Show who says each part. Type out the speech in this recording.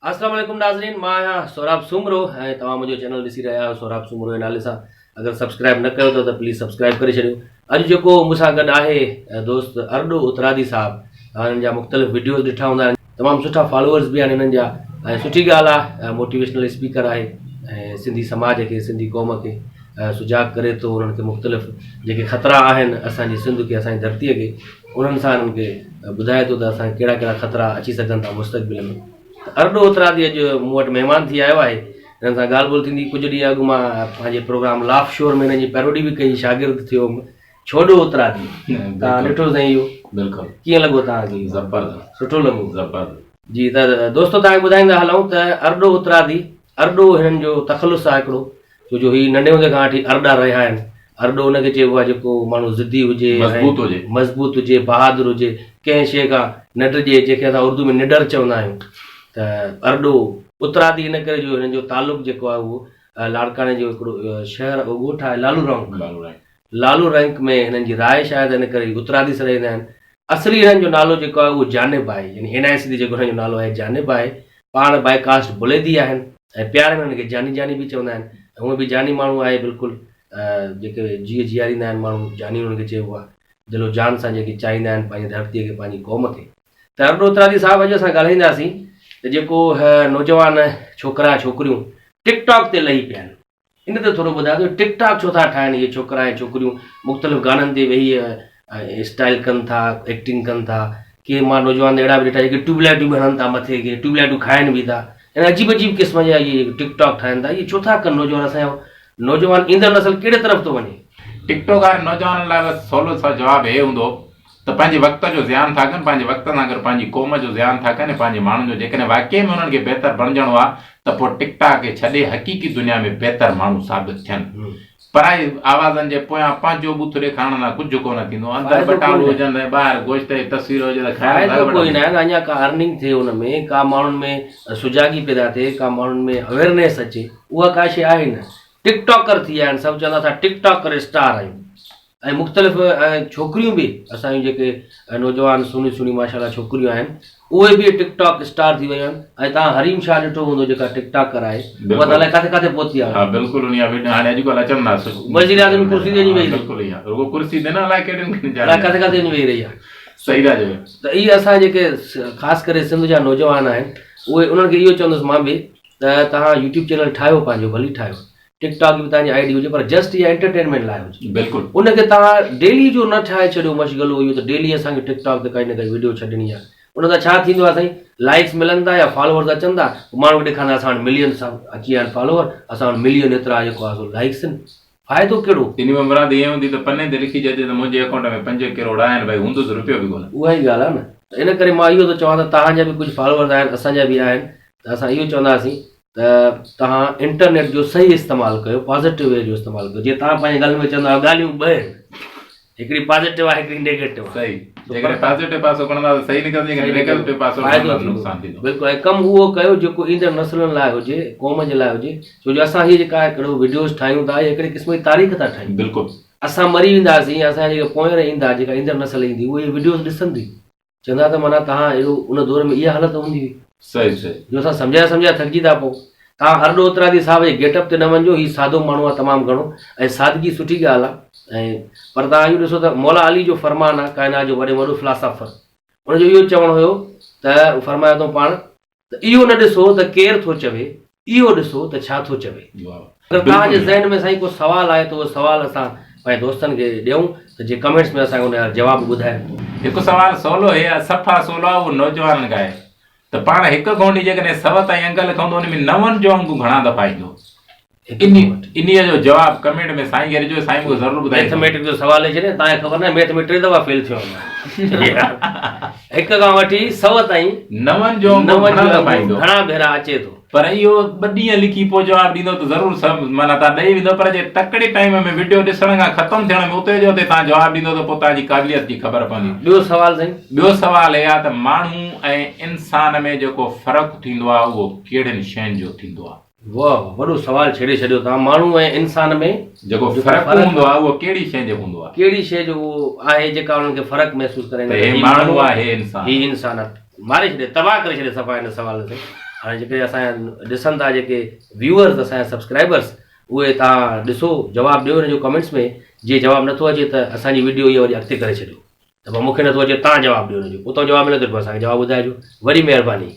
Speaker 1: अस्सलाम वालेकुम नाज़रीन, मां आहियां सोराब सुमरो ऐं तव्हां मुंहिंजो चैनल ॾिसी रहिया आहियो सोराब सुमरो जे नाले सां। अगरि सब्सक्राइब न कयो अथव त प्लीज़ सब्सक्राइब करे छॾियो। अॼु जेको मूंसां गॾु आहे दोस्त अरडू उतरादी साहब, हिननि जा मुख़्तलिफ़ वीडियोज़ ॾिठा हूंदा आहिनि, तमामु सुठा फॉलोअर्स बि आहिनि हिननि जा ऐं सुठी ॻाल्हि आहे, मोटिवेशनल स्पीकर आहे ऐं सिंधी समाज खे सिंधी क़ौम खे सुजाग करे थो। उन्हनि खे मुख़्तलिफ़ जेके ख़तरा आहिनि असांजी सिंध खे, असांजी धरतीअ खे, उन्हनि सां हिननि खे ॿुधाए थो त असांखे कहिड़ा कहिड़ा ख़तरा अची सघनि था मुस्तक़बिल में। अरडू उतरादी अॼु मूं वटि महिमान थी आयो आहे। हिननि सां ॻाल्हि ॿोल थींदी। कुझु ॾींहं अॻु मां पंहिंजे प्रोग्राम लाफ शोर में हिन जी पैरोडी बि कई, शागिर्द थियो छोडो उतरादी। तव्हां ॾिठो साईं इहो? बिल्कुलु। कीअं लॻो तव्हांखे? ज़बरदस्त, सुठो लॻो, ज़बरदस्त जी। त दोस्तो तव्हांखे ॿुधाईंदा हलूं त अरडू उतरादी, अरडू हिननि जो तख़लुस आहे हिकिड़ो, छो जो हीअ नंढे हूंदे खां वठी अरडा रहिया आहिनि। अरडो हुनखे चइबो आहे जेको माण्हू ज़िद्दी हुजे, मज़बूत हुजे, बहादुर हुजे, कंहिं शइ खां न डिॼे, जंहिंखे असां उर्दू में निडर चवंदा आहियूं। त अरडू उतरादी इन करे जो हिननि जो तालुक़ु जेको आहे उहो लाड़काने जो हिकिड़ो शहर ॻोठु आहे लालू रैंक में हिननि जी राइश आहे, त इन करे उतरादी सॾाईंदा आहिनि। असली हिननि जो नालो जेको आहे उहो जानिब आहे, यानी NIC जेको हिननि जो नालो आहे जानिब आहे। पाण बाय कास्ट बुलेदी आहिनि ऐं प्यार में हुनखे जानी जानी बि चवंदा आहिनि। हूअं बि जानी माण्हू आहे बिल्कुलु, जेके जीअरींदा आहिनि माण्हू, जानी हुनखे चइबो आहे, दिलो जान सां जेके चाहींदा आहिनि पंहिंजी धरतीअ खे, पंहिंजी क़ौम खे। त अरडू उतरादी साहब अॼु असां ॻाल्हाईंदासीं त जेको नौजवान छोकिरा छोकिरियूं टिकटॉक ते लही पिया आहिनि, इन ते थोरो ॿुधायो त टिकटॉक छो था ठाहिनि इहे छोकिरा ऐं छोकिरियूं, मुख़्तलिफ़ गाननि ते वेही स्टाइल कनि था, एक्टिंग कनि था। के मां नौजवान अहिड़ा बि ॾिठा जेके ट्यूबलाइटूं बि हणनि था मथे, के ट्यूबलाइटूं खाइनि बि था, ऐं अजीब अजीब क़िस्म जा इहे टिकटॉक ठाहिनि था। इहे छो था कनि नौजवान? असांजो नौजवान ईंदड़ नसल कहिड़े तरफ़ थो वञे?
Speaker 2: टिकटॉक वारे नौजवाननि लाइ बसि सवलो सा जवाबु हे हूंदो त पंहिंजे वक़्त जो ज़्यान था कनि, पंहिंजे वक़्त सां गॾु पंहिंजी क़ौम जो ज़्यान था कनि, पंहिंजे माण्हुनि जो। जेकॾहिं वाक़ई में उन्हनि खे बहितर बणिजणो आहे त पोइ टिकटॉक खे छॾे हक़ीक़ी दुनिया में बहितर माण्हू साबित थियनि। पराई आवाज़नि जे पोयां पंहिंजो बूथ ॾेखारण सां कुझु कोन थींदो। अंदरि बटालू हुजनि ऐं ॿाहिरि गोश्त जी तस्वीर हुजे त
Speaker 1: फ़ाइदो कोई न आहे। अञा का अर्निंग थिए हुन में, का माण्हुनि में सुजागी पैदा थिए, का माण्हुनि में अवेयरनेस अचे, उहा का शइ आहे न। टिकटॉकर थी विया आहिनि, सभु चवंदा था टिकटॉकर स्टार आहियूं। ऐं मुख़्तलिफ़ छोकिरियूं बि, असांजूं जेके नौजवान सुहिणी सुहिणी माशाल्लाह छोकिरियूं आहिनि, उहे बि टिकटॉक स्टार थी वियूं आहिनि। ऐं तव्हां हरीम शाह ॾिठो हूंदो, जेका टिकटॉकर आहे, उहा त अलाए किथे किथे पहुती आहे।
Speaker 2: हा बिल्कुलु, हाणे अॼुकल्ह अचंदासीं
Speaker 1: वज़ीर आज़म कुर्सी ते वेही,
Speaker 2: बिल्कुलु कुर्सी ते न, अलाए
Speaker 1: किथे किथे वेही रही आहे।
Speaker 2: सही था चयो।
Speaker 1: त इहे असां जेके ख़ासि करे सिंध जा नौजवान आहिनि, उहे उन्हनि खे इहो चवंदुसि मां बि त तव्हां यूट्यूब चैनल ठाहियो, पंहिंजो भली ठाहियो, टिकटॉक बि तव्हांजी ID हुजे, पर जस्ट इहा एंटरटेनमेंट लाइ हुजे। बिल्कुलु, उनखे तव्हां डेली जो न ठाहे छॾियो मशगलो इहो त डेली असांखे टिकटॉक ते काई न काई वीडियो छॾणी आहे। उन सां छा थींदो आहे साईं? लाइक्स मिलनि था या फॉलोवर्स अचनि था, माण्हू ॾेखारींदा असां वटि मिलियन सां अची विया आहिनि फॉलोवर, असां वटि मिलियन एतिरा जेको आहे लाइक्स आहिनि। फ़ाइदो कहिड़ो?
Speaker 2: इन में मुराद ईअं हूंदी त पने ते लिखी छॾे त मुंहिंजे अकाउंट में 5 करोड़ आहिनि, भई हूंदो त रुपयो बि कोन।
Speaker 1: उहा ई ॻाल्हि आहे न। त इन करे मां इहो थो चवां त तव्हांजा बि कुझु फॉलोवर्स आहिनि, असांजा बि आहिनि, त असां इहो चवंदासीं त तव्हां इंटरनेट जो सही इस्तेमालु कयो, पॉज़िटिव वे जो इस्तेमालु कयो। जीअं तव्हां पंहिंजे ॻाल्हि में चवंदा आहियो ॻाल्हियूं ॿ आहिनि, हिकिड़ी पॉज़िटिव आहे, हिकिड़ी नेगेटिव आहे। सही,
Speaker 2: जेकॾहिं पॉज़िटिव पासो खणंदा त सही निकिरंदी, नेगेटिव पासो खणंदा त नुक़सान थींदो।
Speaker 1: बिल्कुलु। ऐं कमु उहो कयो जेको ईंदड़ नसलुनि लाइ हुजे, क़ौम जे लाइ हुजे, छो जो असां हीअ जेका हिकिड़ो वीडियोज़ ठाहियूं था, हिकिड़े क़िस्म जी तारीख़ था ठाहियूं। बिल्कुलु, असां मरी वेंदासीं, असांजा जेके पोयां ईंदा, जेका ईंदड़ नसल ईंदी, उहे वीडियोज़ ॾिसंदी, चवंदा त माना तव्हां अहिड़ो उन दौर में इहा हालत हूंदी हुई। सही सही, जो असां सम्झाए थकिजी था पोइ। तव्हां अरडू उतरादी साहब जे गेटअप ते न वञो, हीउ सादो माण्हू आहे तमामु घणो, ऐं सादगी सुठी ॻाल्हि आहे। ऐं पर तव्हां इहो ॾिसो त मौला अली जो फरमान आहे, काइनात जो वॾे वॾो फिलासफ़र, हुनजो इहो चवणु हुयो त फरमायो अथऊं पाण त इहो न ॾिसो त केरु थो चवे, इहो ॾिसो त छा थो चवे। अगरि तव्हांजे ज़हन में साईं को सुवालु आहे त उहो सुवालु असां पंहिंजे दोस्तनि खे ॾियूं त जे कमेंट्स में असांखे उनजा जवाबु ॿुधाइनि।
Speaker 2: हिकु सुवालु सवलो हे सफ़ा सवलो आहे, उहो नौजवाननि खां आहे त पाण हिकु गोंडी जेकॾहिं 100 ताईं अंग लिखंदो, उन में 9 जो अंगू घणा दफ़ा ईंदो? इन्हीअ जो जवाबु कमेंट में साईं खे ॾिजो, साईं मूंखे ज़रूरु ॿुधाए।
Speaker 1: मैथमेटिक्स जो सुवालु अचे न, तव्हांखे ख़बर न आहे मैथ में 3 दफ़ा फेल थियो आहे। 1 खां वठी 100 ताईं 9 जो घणा भेरा अचे थो,
Speaker 2: पर इहो 2 ॾींहं लिखी पोइ जवाबु ॾींदो त ज़रूरु सभु माना तव्हां ॾेई वेंदो। पर जे तकड़े टाइम में वीडियो ॾिसण खां ख़तमु थियण में उते जो उते तव्हां जवाबु ॾींदो त पोइ तव्हांजी क़ाबिलियत जी ख़बर पवंदी।
Speaker 1: ॿियो सवालु साईं?
Speaker 2: ॿियो सवालु हे आहे त माण्हू ऐं इंसान में जेको फ़र्क़ु थींदो आहे उहो कहिड़ियुनि शयुनि जो थींदो आहे?
Speaker 1: वाह, वॾो सवालु छेड़े छॾियो तव्हां। माण्हू ऐं इंसान में
Speaker 2: जेको फ़र्क़ु हूंदो आहे उहो कहिड़ी शइ जो हूंदो आहे?
Speaker 1: कहिड़ी शइ जो उहो आहे जेका उन्हनि खे फ़र्क़ु महसूसु करे?
Speaker 2: हे माण्हू आहे, हे इंसान,
Speaker 1: ही इंसान मारे छॾे, तबाह करे छॾे सफ़ा हिन सवाल ते। हाणे जेके असांजा ॾिसनि था जेके व्यूअर्स असांजा सब्सक्राइबर्स उहे तव्हां ॾिसो जवाबु ॾियो हिन जो कमेंट्स में। जे जवाबु नथो अचे त असांजी वीडियो इहा वरी अॻिते करे छॾियो। त पोइ मूंखे नथो अचे तव्हां जवाबु ॾियो हुनजो, उतां जवाबु मिले थो पोइ असांखे जवाबु ॿुधाइजो। वॾी महिरबानी।